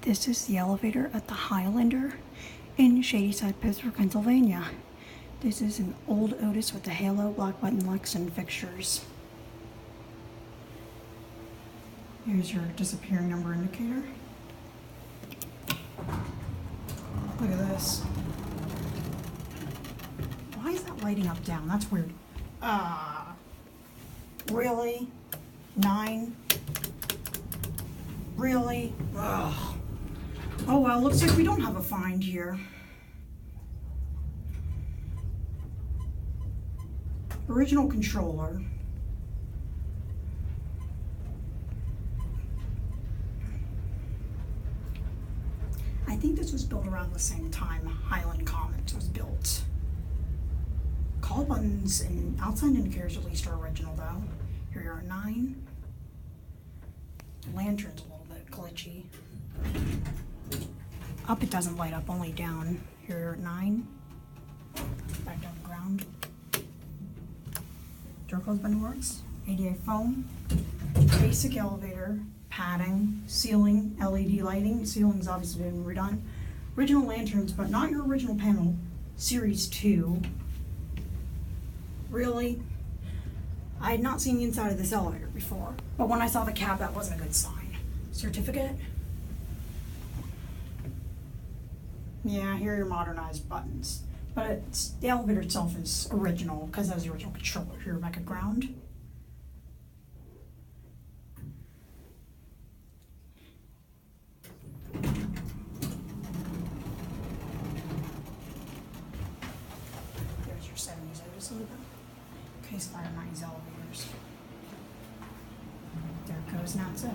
This is the elevator at the Highlander in Shadyside, Pittsburgh, Pennsylvania. This is an old Otis with the halo, black button Lux, and fixtures. Here's your disappearing number indicator. Look at this. Why is that lighting up down? That's weird. Really? 9? Really? Ugh. Oh well, looks like we don't have a find here. Original controller. I think this was built around the same time Highland Commons was built. Call buttons and outside indicators at least are original though. Here are 9. The lantern's a little bit glitchy. Up it doesn't light up, only down. Here are 9. Back down to ground. Door close button works. ADA foam. Basic elevator. Padding. Ceiling. LED lighting. Ceiling's obviously been redone. Original lanterns, but not your original panel. Series 2. Really? I had not seen the inside of this elevator before, but when I saw the cab, that wasn't a good sign. Certificate? Yeah, here are your modernized buttons. But the elevator itself is original because it has the original controller. Here, back at ground. There's your 70s Otis logo. Case Fire 90s elevators. There it goes, and that's it.